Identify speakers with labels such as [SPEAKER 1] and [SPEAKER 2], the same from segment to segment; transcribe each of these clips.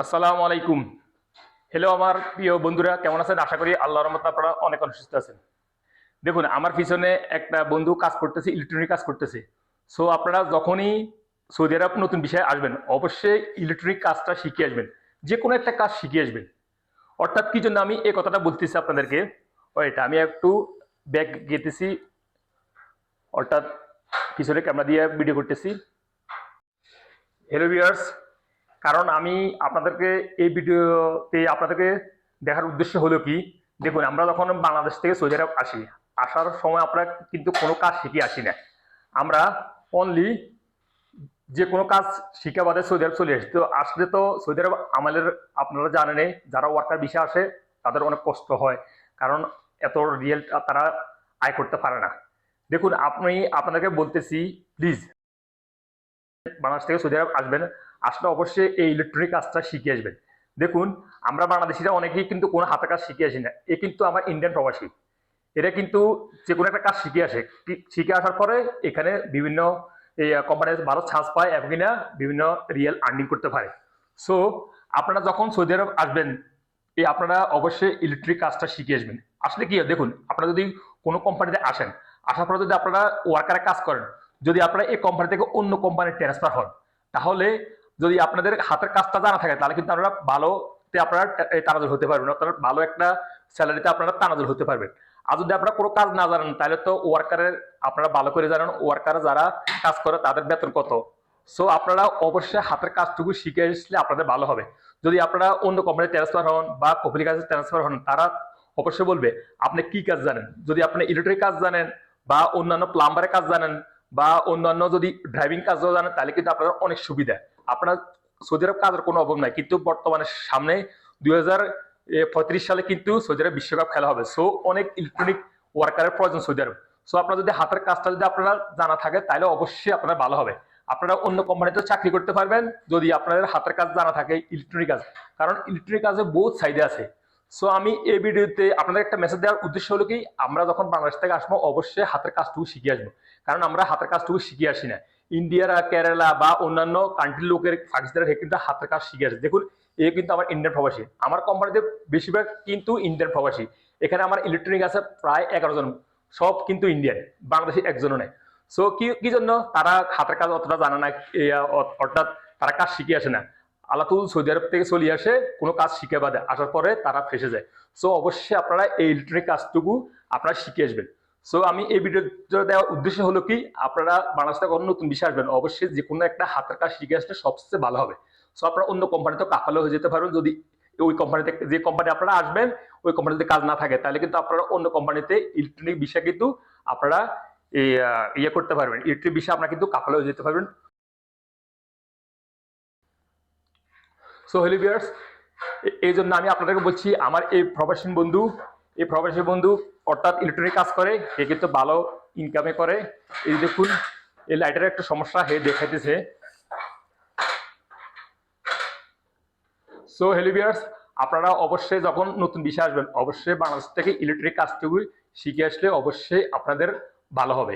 [SPEAKER 1] আসসালামু আলাইকুম। হ্যালো আমার প্রিয় বন্ধুরা, কেমন আছেন? আশা করি আল্লাহর রহমতে আপনারা অনেক সুস্থ আছেন। দেখুন, আমার পিছনে একটা বন্ধু কাজ করতেছে, ইলেকট্রনিক কাজ করতেছে। সো আপনারা যখনই সৌদি আরব নতুন বিষয়ে আসবেন, অবশ্যই ইলেকট্রনিক কাজটা শিখে আসবেন। যে কোনো একটা কাজ শিখে আসবেন। অর্থাৎ কি জন্য আমি এই কথাটা বলতেছি আপনাদেরকে, ওয়েট আমি একটু ব্যাগ গেতেছি, অর্থাৎ পিছনে ক্যামেরা দিয়ে ভিডিও করতেছি। হ্যালো ভিউয়ার্স, কারণ আমি আপনাদেরকে এই ভিডিওতে আপনাদেরকে দেখার উদ্দেশ্য হলো কি, দেখুন আমরা যখন বাংলাদেশ থেকে সৌদি আরব আসি, আসার সময় আমরা কিন্তু কোনো কাজ শিখে আসি না। আমরা অনলি যে কোনো কাজ শিখে বাদে সৌদি আরব চলে আসি। তো আসলে তো সৌদি আরব আমাদের, আপনারা জানেন, যারা ওয়ার্কার ভিসা আসে তাদের অনেক কষ্ট হয়, কারণ এত রিয়েল তারা আয় করতে পারে না। দেখুন, আমি আপনাদেরকে বলতেছি, প্লিজ বাংলাদেশ থেকে সৌদি আরব আসবেন, আসলে অবশ্যই এই ইলেকট্রনিক কাজটা শিখে আসবেন। দেখুন, আমরা বাংলাদেশিরা অনেকেই কিন্তু কোনো হাতের কাজ শিখে আসি না। এ কিন্তু আমার ইন্ডিয়ান প্রবাসী, এরা কিন্তু যে কোনো একটা কাজ শিখে আসে। শিখে আসার পরে এখানে বিভিন্ন কোম্পানির ভালো চান্স পায় এবং কিনা বিভিন্ন রিয়েল আর্নিং করতে পারে। সো আপনারা যখন সৌদি আরব আসবেন, এই আপনারা অবশ্যই ইলেকট্রিক কাজটা শিখে আসবেন। আসলে কি হয়, দেখুন আপনারা যদি কোনো কোম্পানিতে আসেন, আসার পরে যদি আপনারা ওয়ার্কারে কাজ করেন, যদি আপনারা এই কোম্পানি থেকে অন্য কোম্পানির ট্রান্সফার হন, তাহলে যদি আপনাদের হাতের কাজটা জানা থাকে, তাহলে কিন্তু আপনারা ভালোতে আপনারা তানাজুল হতে পারবেন, অর্থাৎ ভালো একটা স্যালারিতে আপনারা তানাজুল হতে পারবেন। আর যদি আপনারা কোনো কাজ না জানেন, তাহলে তো ওয়ার্কারের, আপনারা ভালো করে জানেন ওয়ার্কার যারা কাজ করে তাদের বেতন কত। সো আপনারা অবশ্যই হাতের কাজটুকু শিখে আসলে আপনাদের ভালো হবে। যদি আপনারা অন্য কোম্পানিতে ট্রান্সফার হন বা কফিলি কাজে ট্রান্সফার হন, তারা অবশ্যই বলবে আপনি কি কাজ জানেন। যদি আপনি ইলেকট্রিক কাজ জানেন বা অন্যান্য প্লাম্বারের কাজ জানেন বা অন্যান্য যদি ড্রাইভিং কাজও জানেন, তাহলে কিন্তু আপনার অনেক সুবিধা। আপনার সৌদি আরব কাজের কোনো অভাব নাই। কিন্তু বর্তমানে সামনে 2035 সালে কিন্তু সৌদি আরব বিশ্বকাপ খেলা হবে। সো অনেক ইলেকট্রনিক ওয়ার্কারের প্রয়োজন সৌদি আরব। সো আপনার যদি হাতের কাজটা যদি আপনারা জানা থাকে, তাহলে অবশ্যই আপনার ভালো হবে। আপনারা অন্য কোম্পানিতে চাকরি করতে পারবেন যদি আপনাদের হাতের কাজ জানা থাকে, ইলেকট্রনিক কাজ। কারণ ইলেকট্রনিক কাজে বহুত চাহিদা আছে। সো আমি এই ভিডিওতে আপনাদের একটা মেসেজ দেওয়ার উদ্দেশ্য হলো কি, আমরা যখন বাংলাদেশ থেকে আসবো অবশ্যই হাতের কাজটুকু শিখে আসবো। কারণ আমরা হাতের কাজটুকু শিখে আসি না। ইন্ডিয়ার, কেরালা বা অন্যান্য কান্ট্রির লোকের, পাকিস্তানের কিন্তু হাতের কাজ শিখে আসে। দেখুন, এ কিন্তু আমার ইন্ডিয়ান প্রবাসী, আমার কোম্পানিতে বেশিরভাগ কিন্তু ইন্ডিয়ান প্রবাসী। এখানে আমার ইলেকট্রনিক আছে প্রায় 11 জন, সব কিন্তু ইন্ডিয়ান, বাংলাদেশি একজনও নেই। সো কি জন্য তারা হাতের কাজ অতটা জানে না, অর্থাৎ তারা কাজ শিখে আসে না। আলাতুল সৌদি আরব থেকে চলে আসে, কোনো কাজ শিখে বাদে আসার পরে তারা ফেসে যায়। সো অবশ্যই আপনারা এই ইলেকট্রনিক কাজটুকু আপনারা শিখে আসবেন। সো আমি এই ভিডিওটা দেওয়ার উদ্দেশ্য হলো কি, আপনারা বাংলাদেশ থেকে নতুন বিষয় আসবেন, অবশ্যই যে কোনো একটা হাতের কাজ শিখে আসলে সবচেয়ে ভালো হবে। সো আপনারা অন্য কোম্পানিতে কাফালো হয়ে যেতে পারবেন। যদি ওই কোম্পানিতে, যে কোম্পানি আপনারা আসবেন ওই কোম্পানিতে কাজ না থাকে, তাহলে কিন্তু আপনারা অন্য কোম্পানিতে ইলেকট্রনিক বিষয় কিন্তু আপনারা এই ইয়ে করতে পারবেন, ইলেকট্রিক বিষয় আপনারা কিন্তু কাফালো হয়ে যেতে পারবেন। সো হ্যালো ভিউয়ার্স, এই জন্য আমি আপনাদেরকে বলছি, আমার এই প্রবাসী বন্ধু অর্থাৎ ইলেকট্রনিক কাজ করে, সে কিন্তু ভালো ইনকামে করে। এই দেখুন, এই লাইটের একটা সমস্যা হে দেখাইতেছে। সো হ্যালো ভিউয়ার্স, আপনারা অবশ্যই যখন নতুন বিষয় আসবেন, অবশ্যই বাংলাদেশ থেকে ইলেকট্রিক কাজটুকু শিখে আসলে অবশ্যই আপনাদের ভালো হবে।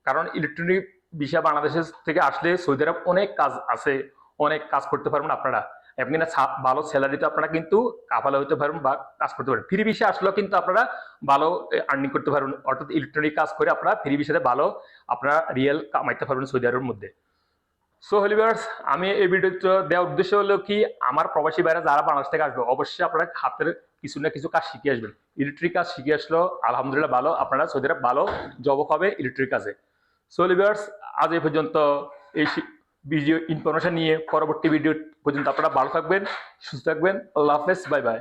[SPEAKER 1] কারণ ইলেকট্রনিক বিষয় বাংলাদেশ থেকে আসলে সৌদি আরব অনেক কাজ আছে, অনেক কাজ করতে পারবেন আপনারা। এমনি না, ভালো স্যালারিতে আপনারা কিন্তু কাফালা হতে পারবেন বা কাজ করতে পারবেন। ফ্রি বিষয় আসলেও কিন্তু আপনারা ভালো আর্নিং করতে পারবেন, অর্থাৎ ইলেকট্রনিক কাজ করে আপনারা ফ্রি বিষয়ে ভালো আপনারা রিয়েল কামাইতে পারবেন সৌদি আরবের মধ্যে। সো হলিভার্স, আমি এই ভিডিওটা দেওয়ার উদ্দেশ্য হলো কি, আমার প্রবাসী ভাইরা যারা বাংলাদেশ থেকে আসবে, অবশ্যই আপনারা হাতের কিছু না কিছু কাজ শিখে আসবেন। ইলেকট্রিক কাজ শিখে আসলো আলহামদুলিল্লাহ ভালো, আপনারা সৌদি আরব ভালো জব হবে ইলেকট্রিক কাজে। সো হলিভার্স, আজ এই পর্যন্ত। এই ভিডিও ইনফরমেশন নিয়ে পরবর্তী ভিডিও পর্যন্ত আপনারা ভালো থাকবেন, সুস্থ থাকবেন। আল্লাহ হাফেজ, বাই বাই।